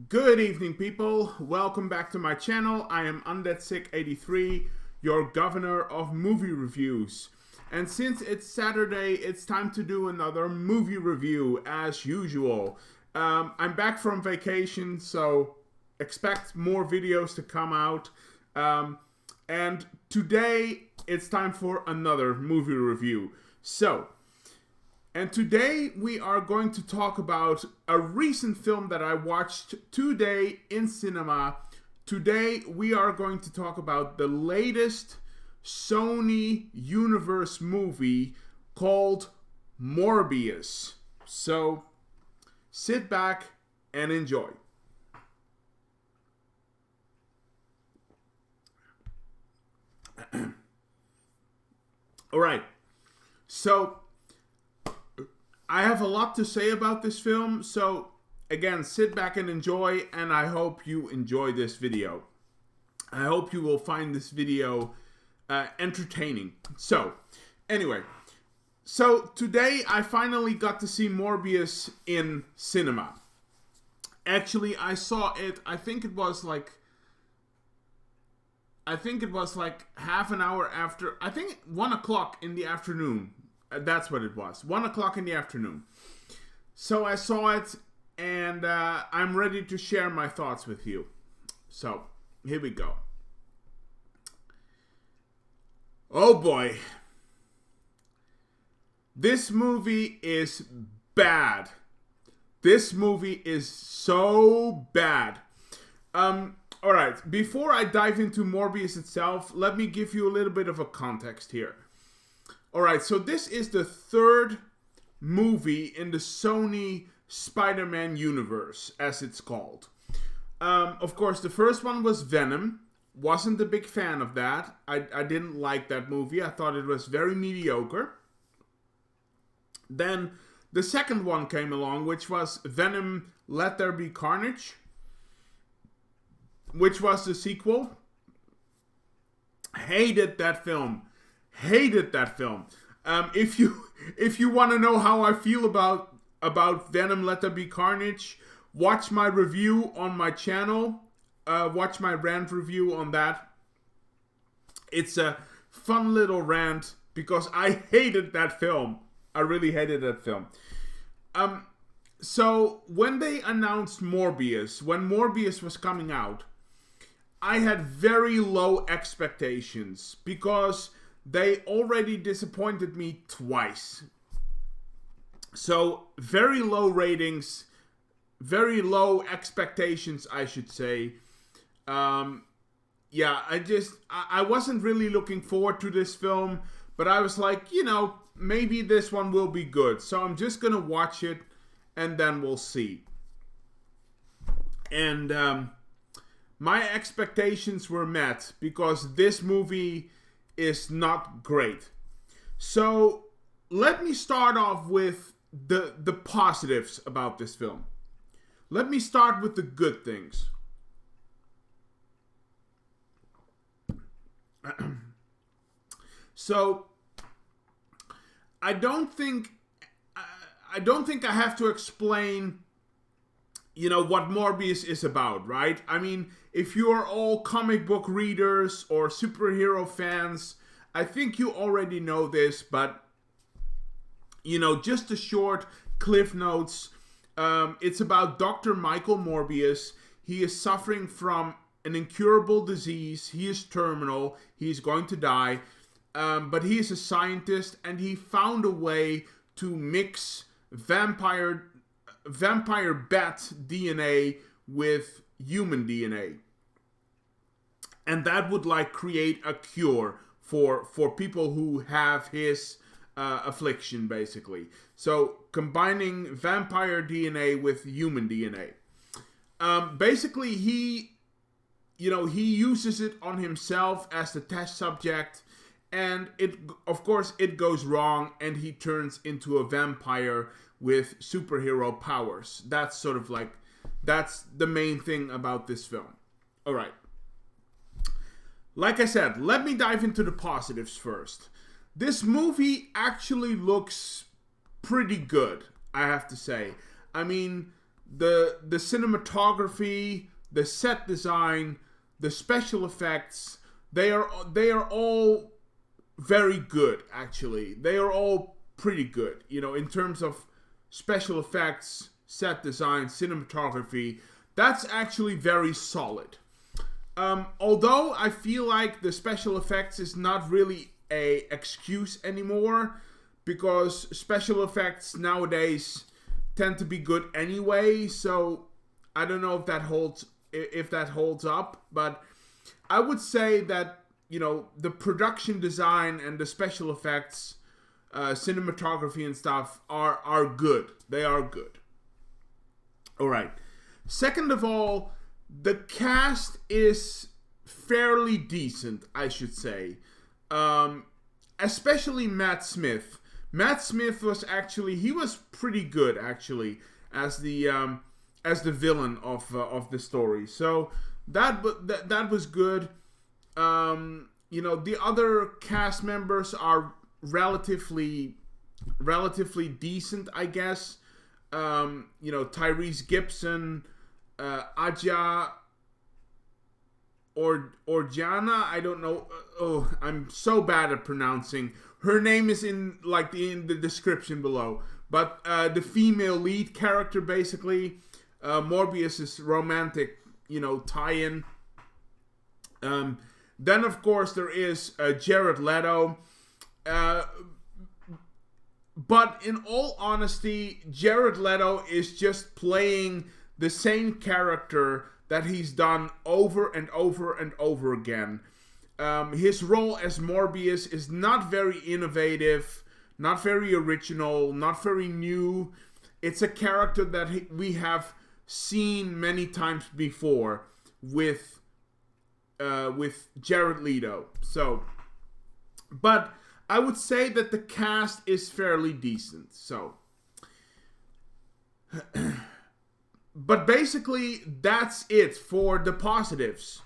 Good evening, people. Welcome back to my channel. I am UndeadSick83, your governor of movie reviews. And since it's Saturday, it's time to do another movie review as usual. I'm back from vacation, so expect more videos to come out. And today, it's time for another movie review. And today we are going to talk about a recent film that I watched today in cinema. Today we are going to talk about the latest Sony Universe movie called Morbius. So sit back and enjoy. All right. So I have a lot to say about this film, so again, sit back and enjoy, and I hope you enjoy this video. I hope you will find this video entertaining. So, anyway, today I finally got to see Morbius in cinema. Actually, I saw it, I think it was like half an hour after, I think 1 o'clock in the afternoon. That's what it was. 1 o'clock in the afternoon. So I saw it, and I'm ready to share my thoughts with you. So, here we go. Oh boy. This movie is bad. This movie is so bad. Alright, before I dive into Morbius itself, let me give you a little bit of a context here. Alright, so this is the third movie in the Sony Spider-Man universe, as it's called. Of course, the first one was Venom. Wasn't a big fan of that. I didn't like that movie. I thought it was very mediocre. Then the second one came along, which was Venom Let There Be Carnage, which was the sequel. Hated that film. Hated that film. If you want to know how I feel about Venom Let There Be Carnage, watch my review on my channel. Watch my rant review on that. It's a fun little rant because I hated that film. I really hated that film. So when they announced Morbius, when Morbius was coming out, I had very low expectations because they already disappointed me twice. So, very low ratings, very low expectations, I should say. Yeah, I wasn't really looking forward to this film, but I was like, maybe this one will be good. So I'm just gonna watch it, and then we'll see. And my expectations were met, because this movie is not great. So let me start off with the positives about this film. Let me start with the good things. So I don't think I have to explain what Morbius is about, right? I mean, if you are all comic book readers or superhero fans, I think you already know this, but, just a short cliff notes. It's about Dr. Michael Morbius. He is suffering from an incurable disease. He is terminal. He's going to die. But he is a scientist, and he found a way to mix vampire bat DNA with human DNA, and that would create a cure for people who have his affliction, basically. So combining vampire DNA with human DNA. Basically, he uses it on himself as the test subject, and of course it goes wrong, and he turns into a vampire with superhero powers. That's that's the main thing about this film. Alright. Like I said, let me dive into the positives first. This movie actually looks pretty good, I have to say. I mean, the cinematography, the set design, the special effects, they are all very good, actually. They are all pretty good, in terms of special effects, set design, cinematography. That's actually very solid. Although I feel like the special effects is not really a excuse anymore, because special effects nowadays tend to be good anyway, so I don't know if that holds up, but I would say that, the production design and the special effects, cinematography and stuff are good. They are good. Alright. Second of all, the cast is fairly decent, I should say. Especially Matt Smith. Matt Smith was pretty good, actually, as the villain of the story. So that was good. The other cast members are relatively decent, I guess. Tyrese Gibson, Adria, or Arjona, I don't know. I'm so bad at pronouncing. Her name is in the description below. But the female lead character, basically, Morbius' romantic, tie-in. Then, of course, there is Jared Leto. But in all honesty, Jared Leto is just playing the same character that he's done over and over and over again. His role as Morbius is not very innovative, not very original, not very new. It's a character that we have seen many times before with Jared Leto. So, but I would say that the cast is fairly decent. So, but basically, that's it for the positives.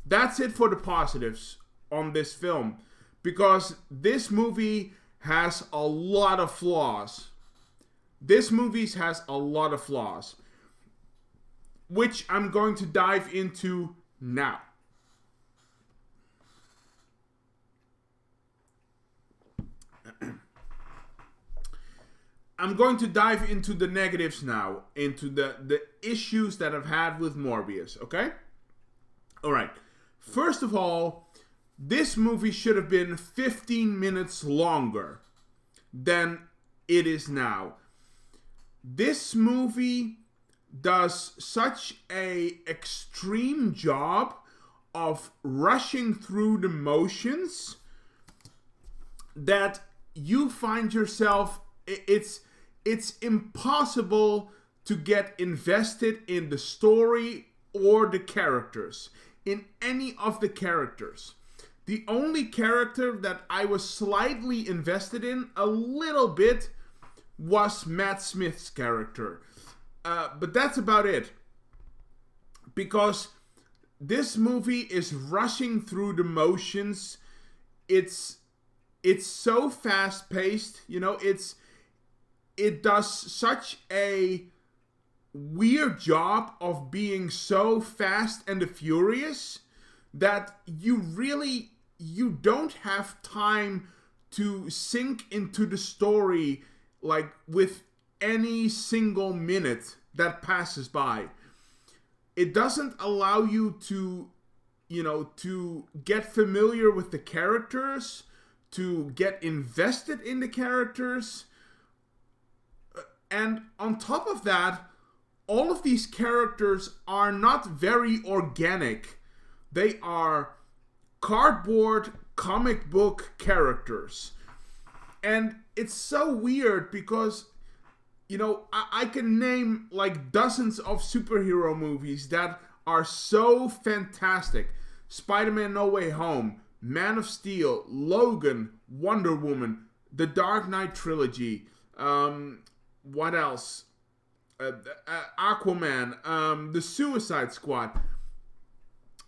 That's it for the positives on this film. Because this movie has a lot of flaws. This movie has a lot of flaws. Which I'm going to dive into now. I'm going to dive into the negatives now, into the issues that I've had with Morbius, okay? Alright, first of all, this movie should have been 15 minutes longer than it is now. This movie does such a extreme job of rushing through the motions that you find yourself, it's impossible to get invested in the story or the characters, in any of the characters. The only character that I was slightly invested in, a little bit, was Matt Smith's character. But that's about it. Because this movie is rushing through the motions. It's so fast-paced, it does such a weird job of being so fast and furious that you don't have time to sink into the story like with any single minute that passes by. It doesn't allow you to get familiar with the characters, to get invested in the characters. And on top of that, all of these characters are not very organic. They are cardboard comic book characters. And it's so weird because, I can name like dozens of superhero movies that are so fantastic. Spider-Man No Way Home, Man of Steel, Logan, Wonder Woman, The Dark Knight Trilogy, what else? Aquaman, The Suicide Squad.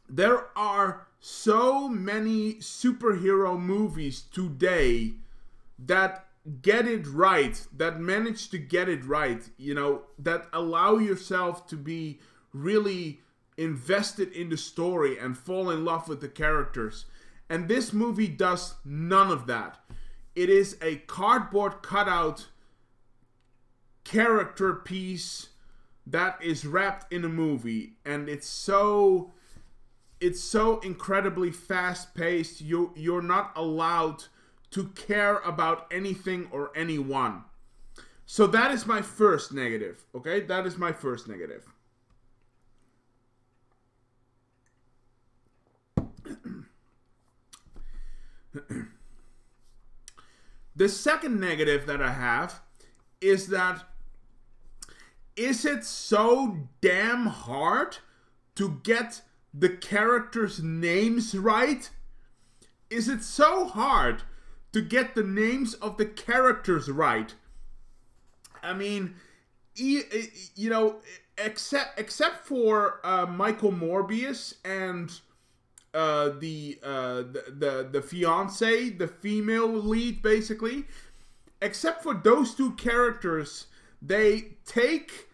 There are so many superhero movies today that get it right, that manage to get it right, you know, that allow yourself to be really invested in the story and fall in love with the characters. And this movie does none of that. It is a cardboard cutout character piece that is wrapped in a movie, and it's so incredibly fast paced. You're not allowed to care about anything or anyone. So that is my first negative. Okay, that is my first negative. The second negative that I have is that, is it so damn hard to get the characters' names right? Is it so hard to get the names of the characters right? I mean, you know, except for Michael Morbius and the fiance, the female lead, basically. Except for those two characters, they take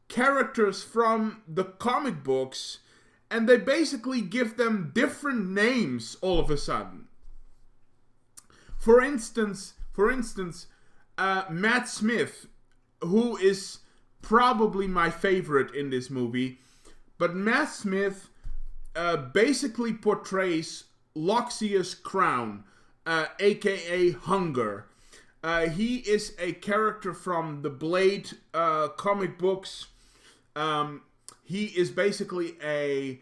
characters from the comic books and they basically give them different names all of a sudden. For instance, Matt Smith, who is probably my favorite in this movie, but Matt Smith basically portrays Loxias Crown, aka Hunger. He is a character from the Blade comic books. He is basically a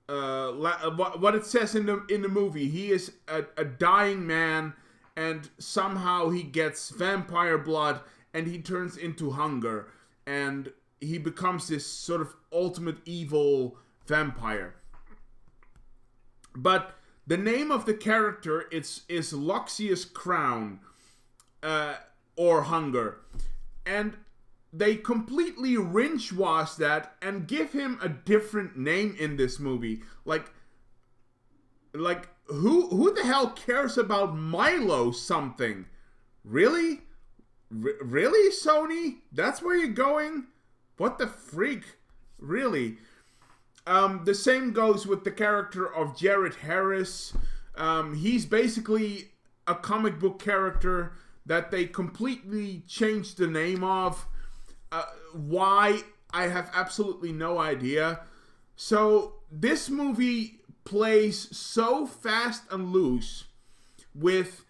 what it says in the movie. He is a dying man, and somehow he gets vampire blood, and he turns into Hunger, and he becomes this sort of ultimate evil vampire. But the name of the character is Loxias Crown, or Hunger, and they completely ringe-wash that and give him a different name in this movie. Like who the hell cares about Milo something? Really? Really, Sony? That's where you're going? What the freak? Really? The same goes with the character of Jared Harris. He's basically a comic book character that they completely changed the name of. Why? I have absolutely no idea. So this movie plays so fast and loose with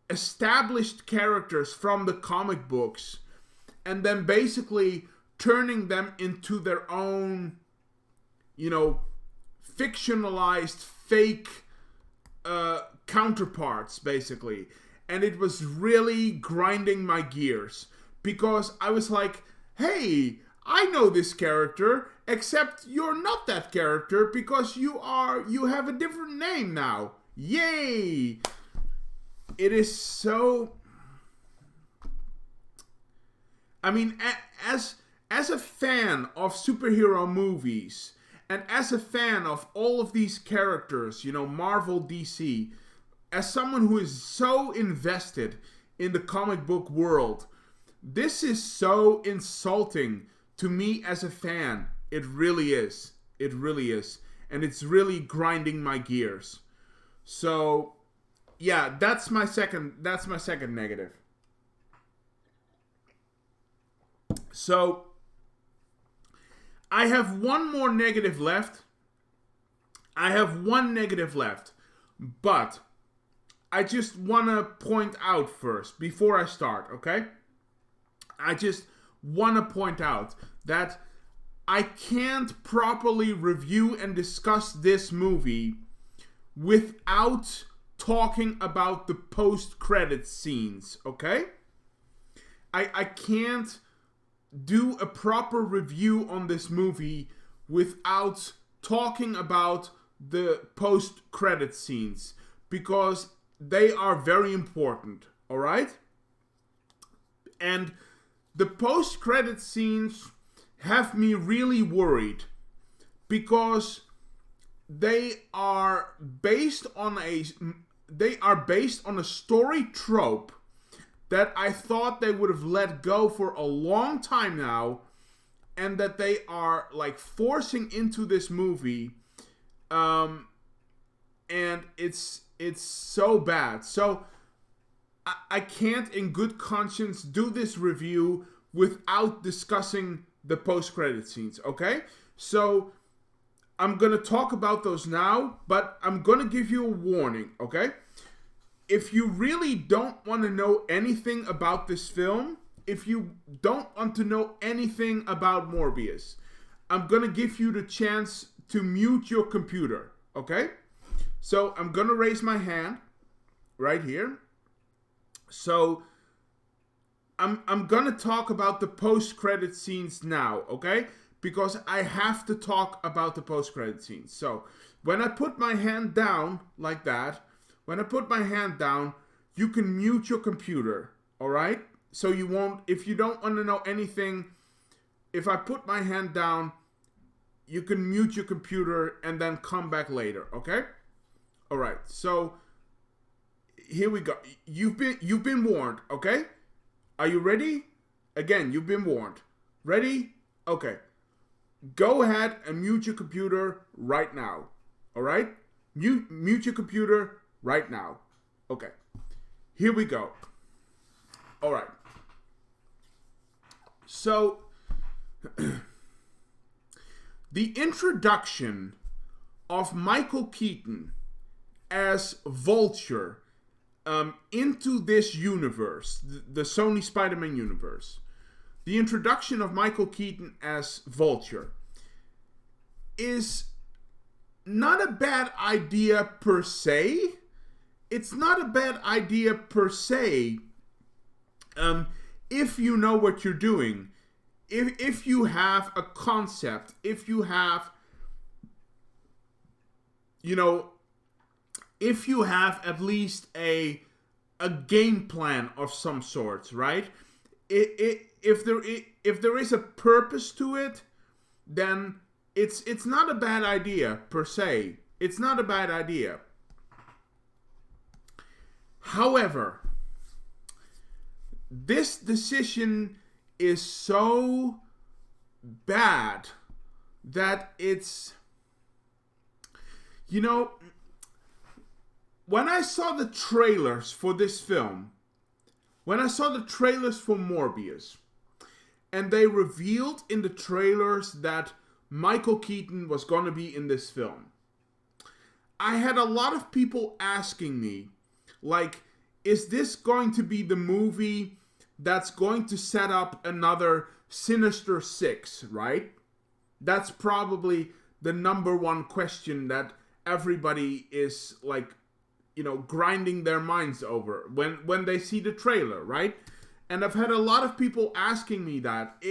established characters from the comic books and then basically turning them into their own, you know, fictionalized fake counterparts, basically. And it was really grinding my gears because I was like, hey, I know this character, except you're not that character because you have a different name now. Yay! It is so... I mean, as a fan of superhero movies, and as a fan of all of these characters, you know, Marvel, DC, as someone who is so invested in the comic book world, this is so insulting to me as a fan. It really is. It really is. And it's really grinding my gears. So, yeah, that's my second negative. So, I have one more negative left. I have one negative left. But I just want to point out first, before I start, okay? I just want to point out that I can't properly review and discuss this movie without talking about the post-credits scenes, okay? I can't do a proper review on this movie without talking about the post-credit scenes, because they are very important, alright? And the post-credit scenes have me really worried because they are based on a story trope that I thought they would have let go for a long time now, and that they are like forcing into this movie, and it's so bad. So I can't in good conscience do this review without discussing the post-credit scenes, okay? So I'm gonna talk about those now, but I'm gonna give you a warning, okay? If you really don't want to know anything about this film, if you don't want to know anything about Morbius, I'm gonna give you the chance to mute your computer, okay? So I'm gonna raise my hand right here. So I'm gonna talk about the post-credit scenes now, okay? Because I have to talk about the post-credit scenes. So when I put my hand down like that, you can mute your computer, all right? So you won't, if you don't want to know anything, if I put my hand down, you can mute your computer and then come back later, okay? All right, so here we go. You've been warned, okay? Are you ready? Again, you've been warned. Ready? Okay. Go ahead and mute your computer right now. All right? Mute your computer right now. Okay. Here we go. All right. So the introduction of Michael Keaton as Vulture into this universe, the Sony Spider-Man universe, the introduction of Michael Keaton as Vulture is not a bad idea per se. It's not a bad idea per se if you know what you're doing. If you have a concept, if you have, if you have at least a game plan of some sort, right? If there is a purpose to it, then it's not a bad idea per se. It's not a bad idea. However, this decision is so bad that it's, when I saw the trailers for this film, when I saw the trailers for Morbius, and they revealed in the trailers that Michael Keaton was going to be in this film, I had a lot of people asking me, like, is this going to be the movie that's going to set up another Sinister Six, right? That's probably the number one question that everybody is, like, grinding their minds over when they see the trailer, right? And I've had a lot of people asking me that.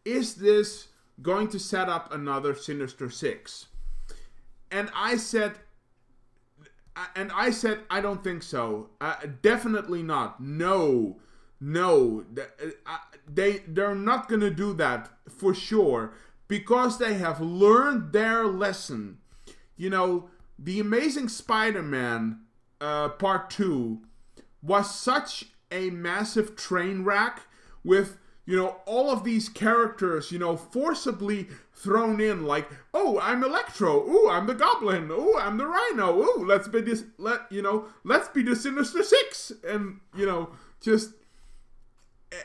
Is this going to set up another Sinister Six? And I said, I don't think so. Definitely not. No. They're not gonna do that for sure, because they have learned their lesson. The Amazing Spider-Man Part 2 was such a massive train wreck with, all of these characters, forcibly thrown in, like, oh, I'm Electro, oh, I'm the Goblin, oh, I'm the Rhino, oh, let's be the Sinister Six, and,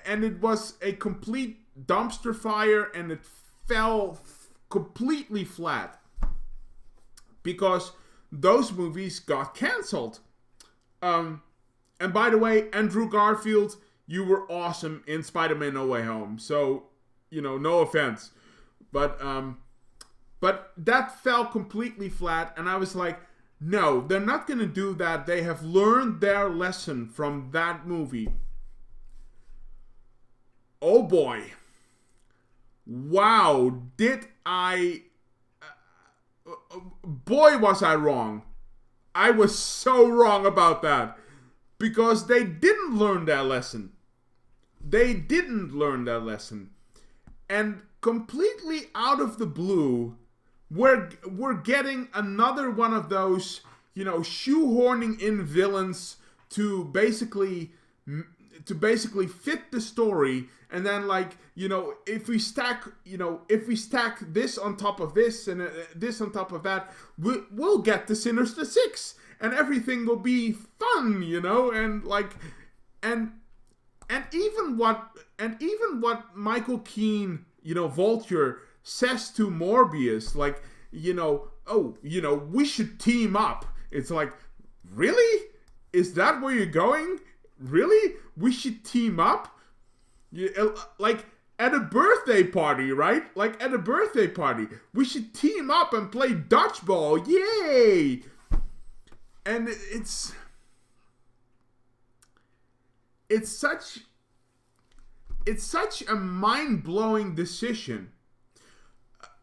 and it was a complete dumpster fire, and it fell completely flat, because those movies got canceled. And by the way, Andrew Garfield, you were awesome in Spider-Man No Way Home. So, no offense. But that fell completely flat. And I was like, no, they're not going to do that. They have learned their lesson from that movie. Oh boy. Wow. Did I... boy, was I wrong. I was so wrong about that. Because they didn't learn their lesson. They didn't learn their lesson. And completely out of the blue, we're getting another one of those, shoehorning in villains to basically to basically fit the story, and then like, if we stack this on top of this and this on top of that, we'll get the Sinister Six, and everything will be fun, and like, and even what Michael Keaton, Vulture, says to Morbius, like, we should team up. It's like, really? Is that where you're going? Really? We should team up? Like, at a birthday party, right? Like, at a birthday party. We should team up and play dodgeball. Yay! And it's such a mind-blowing decision.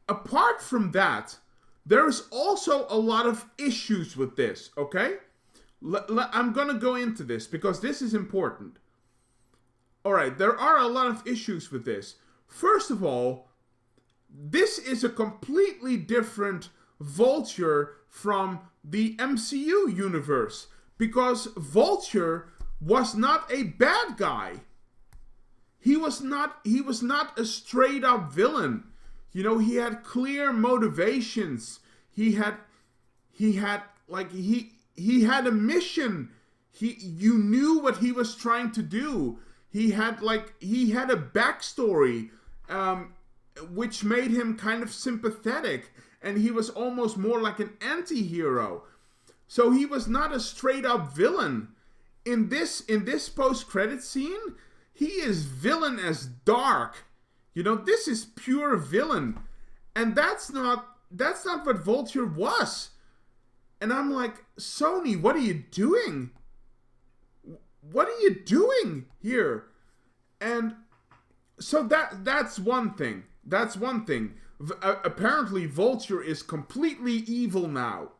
Apart from that, there's also a lot of issues with this, okay? I'm going to go into this because this is important. Alright, there are a lot of issues with this. First of all, this is a completely different Vulture from the MCU universe, because Vulture was not a bad guy. He was not a straight up villain. He had clear motivations. He had a mission. You knew what he was trying to do. He had a backstory, which made him kind of sympathetic, and he was almost more like an anti-hero. So he was not a straight up villain. In this post-credit scene, he is villain as dark. This is pure villain. And that's not what Vulture was. And I'm like, Sony, what are you doing? What are you doing here? And so that's one thing. That's one thing. Apparently Vulture is completely evil now.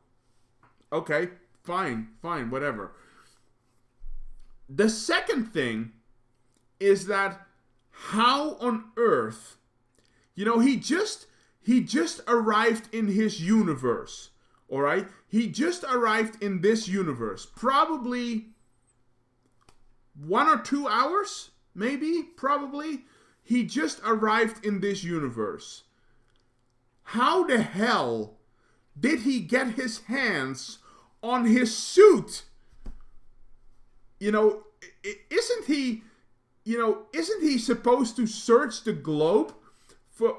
Okay, fine, whatever. The second thing is that how on earth, he just arrived in his universe. All right, he just arrived in this universe. Probably 1 or 2 hours, maybe, probably. He just arrived in this universe. How the hell did he get his hands on his suit? Isn't he supposed to search the globe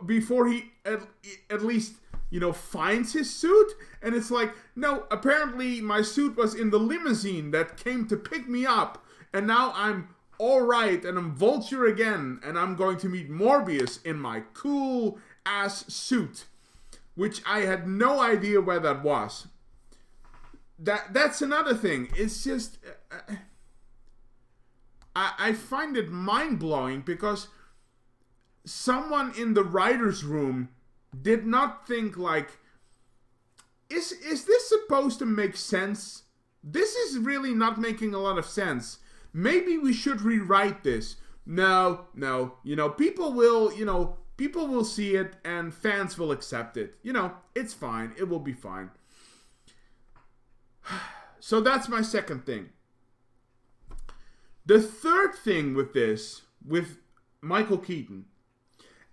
before he at least, finds his suit? And it's like, no, apparently my suit was in the limousine that came to pick me up, and now I'm alright, and I'm Vulture again, and I'm going to meet Morbius in my cool ass suit, which I had no idea where that was. That's another thing. It's just, I find it mind-blowing because someone in the writer's room did not think like, is this supposed to make sense? This is really not making a lot of sense. Maybe we should rewrite this. No, people will see it and fans will accept it. It's fine. It will be fine. So that's my second thing. The third thing with this, with Michael Keaton,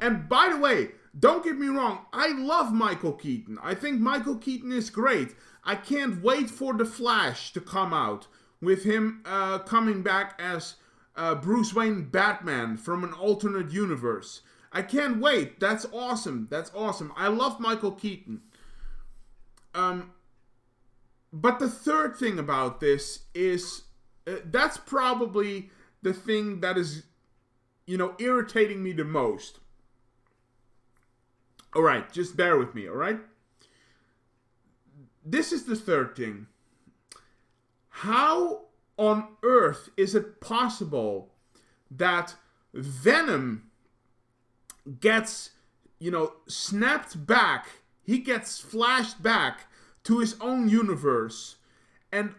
and by the way, don't get me wrong, I love Michael Keaton. I think Michael Keaton is great. I can't wait for The Flash to come out, with him coming back as Bruce Wayne Batman from an alternate universe. I can't wait. That's awesome. I love Michael Keaton. But the third thing about this is, that's probably the thing that is, irritating me the most. Alright, just bear with me, alright? This is the third thing. How on earth is it possible that Venom gets, snapped back, he gets flashed back to his own universe, and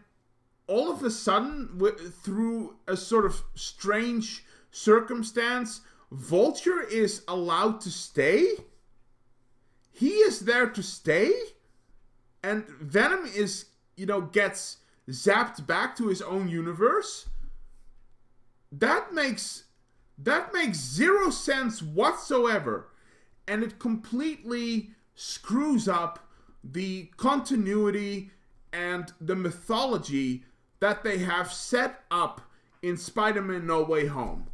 all of a sudden, through a sort of strange circumstance, Vulture is allowed to stay? He is there to stay? And Venom is, gets zapped back to his own universe? that makes zero sense whatsoever, and it completely screws up the continuity and the mythology that they have set up in Spider-Man No Way Home.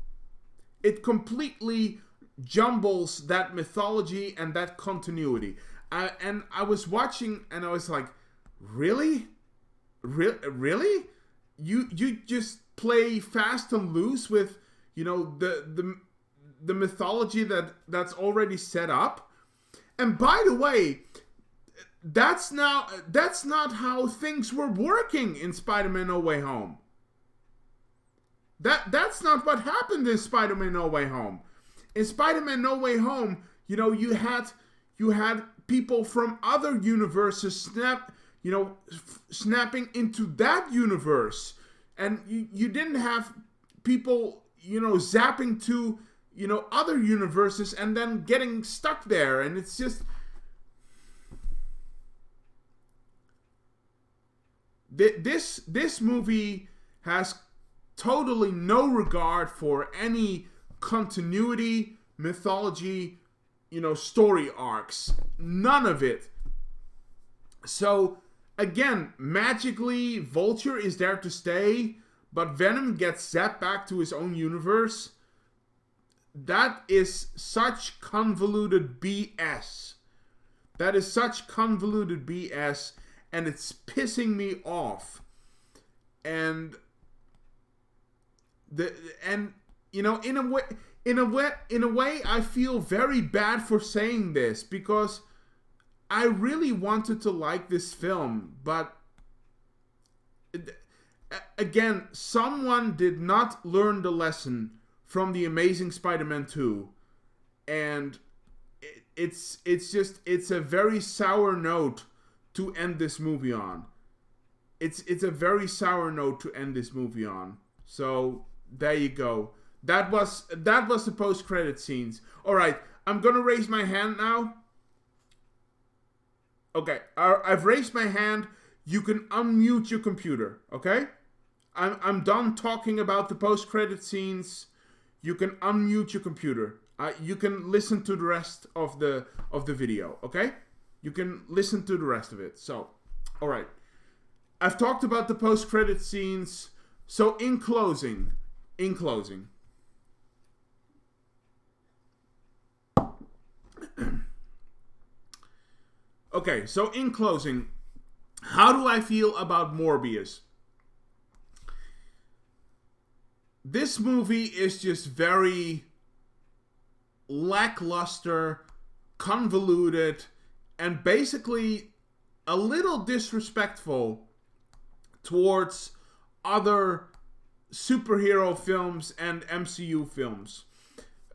It completely jumbles that mythology and that continuity. And I was watching and I was like, really? Really? You just play fast and loose with, you know, the mythology that's already set up? And by the way, that's not how things were working in Spider-Man No Way Home. That's not what happened in Spider-Man No Way Home. In Spider-Man No Way Home, you know, you had people from other universes snapping into that universe, and you didn't have people, you know, zapping to, you know, other universes and then getting stuck there. And it's just, this movie has totally no regard for any continuity, mythology, you know, story arcs. None of it. So, again, magically, Vulture is there to stay, but Venom gets zapped back to his own universe. That is such convoluted BS. That is such convoluted BS, and it's pissing me off. And you know, in a way, I feel very bad for saying this, because I really wanted to like this film, but again, someone did not learn the lesson from The Amazing Spider-Man 2, and it's a very sour note to end this movie on. It's a very sour note to end this movie on. So there you go. That was the post-credit scenes. All right, I'm gonna raise my hand now. Okay, I've raised my hand. You can unmute your computer. Okay, I'm done talking about the post-credit scenes. You can unmute your computer. You can listen to the rest of the video. Okay, you can listen to the rest of it. So, all right, I've talked about the post-credit scenes. So in closing. Okay, so in closing, how do I feel about Morbius? This movie is just very lackluster, convoluted, and basically a little disrespectful towards other superhero films and MCU films.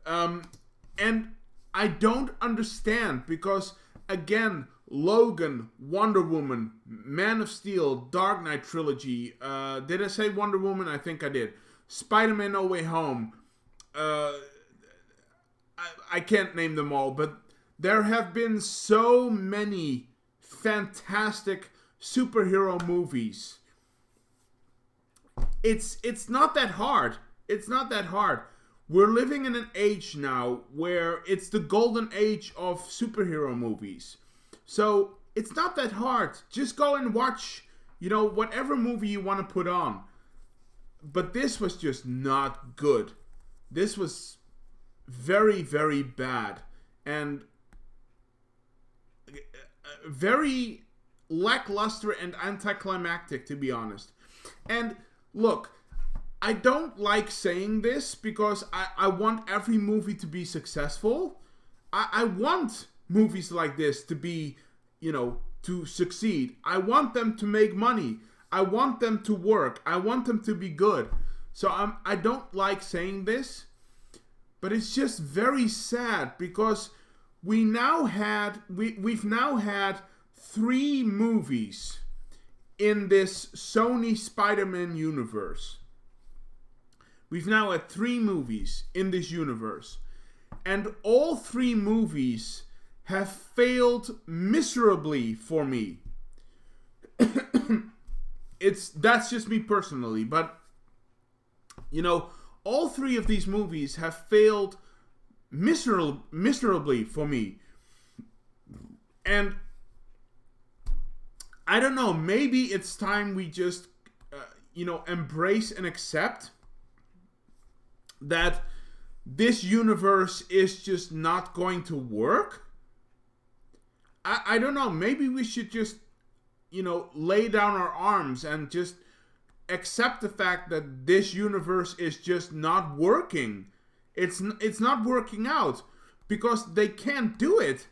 And I don't understand, because, again, Logan, Wonder Woman, Man of Steel, Dark Knight trilogy, did I say Wonder Woman? I think I did. Spider-Man No Way Home. I can't name them all, but there have been so many fantastic superhero movies. It's not that hard. It's not that hard. We're living in an age now where it's the golden age of superhero movies. So it's not that hard. Just go and watch, you know, whatever movie you want to put on. But this was just not good. This was very, very bad. And very lackluster and anticlimactic, to be honest. And look, I don't like saying this, because I want every movie to be successful. I want movies like this to be, you know, to succeed. I want them to make money. I want them to work. I want them to be good. So I don't like saying this, but it's just very sad, because we've now had 3 movies in this Sony Spider-Man universe. We've now had 3 movies in this universe, and all 3 movies have failed miserably for me. That's just me personally, but you know, all three of these movies have failed miserably for me. And I don't know, maybe it's time we just, embrace and accept that this universe is just not going to work. I don't know, maybe we should just, lay down our arms and just accept the fact that this universe is just not working. It's not working out because they can't do it.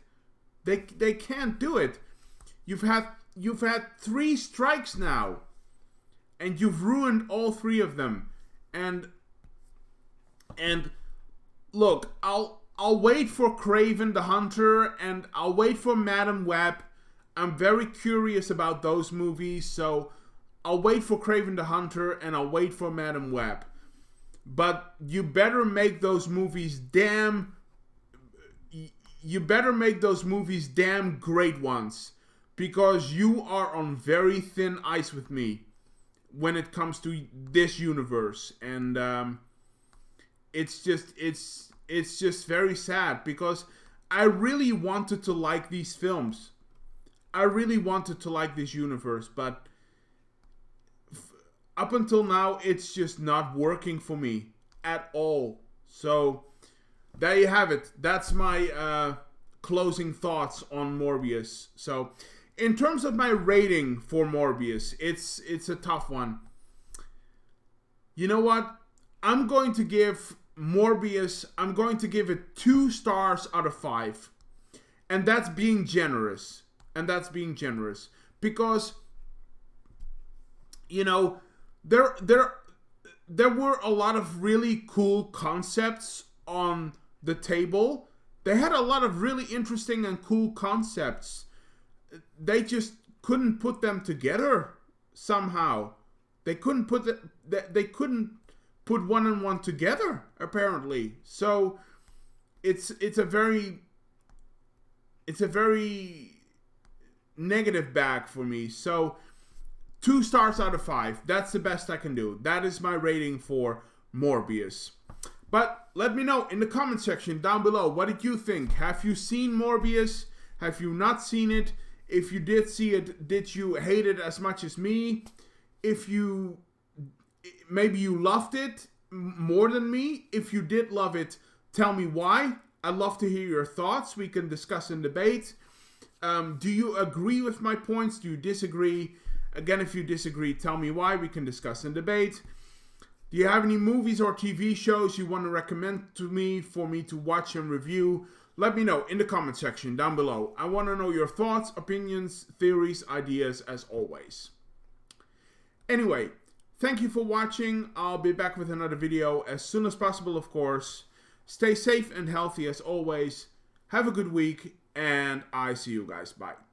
They can't do it. You've had 3 strikes now, and you've ruined all 3 of them. And look, I'll wait for Kraven the Hunter, and I'll wait for Madam Web. I'm very curious about those movies, so I'll wait for Kraven the Hunter and I'll wait for Madam Web. But you better make those movies damn great ones, because you are on very thin ice with me when it comes to this universe. And it's just very sad, because I really wanted to like these films. I really wanted to like this universe, but up until now, it's just not working for me at all. So there you have it. That's my closing thoughts on Morbius. So in terms of my rating for Morbius, it's a tough one. You know what? I'm going to give Morbius, I'm going to give it 2 stars out of 5. And that's being generous. Because, there were a lot of really cool concepts on the table. They had a lot of really interesting and cool concepts. They just couldn't put them together somehow. They couldn't put one and one together, apparently. So it's a very negative bag for me. So 2 stars out of 5. That's the best I can do. That is my rating for Morbius. But let me know in the comment section down below, what did you think? Have you seen Morbius? Have you not seen it? If you did see it, did you hate it as much as me? Maybe you loved it more than me. If you did love it, tell me why. I'd love to hear your thoughts. We can discuss and debate. Do you agree with my points? Do you disagree? Again, if you disagree, tell me why. We can discuss and debate. Do you have any movies or TV shows you want to recommend to me for me to watch and review? Let me know in the comment section down below. I want to know your thoughts, opinions, theories, ideas, as always. Anyway, thank you for watching. I'll be back with another video as soon as possible, of course. Stay safe and healthy as always. Have a good week, and I see you guys. Bye.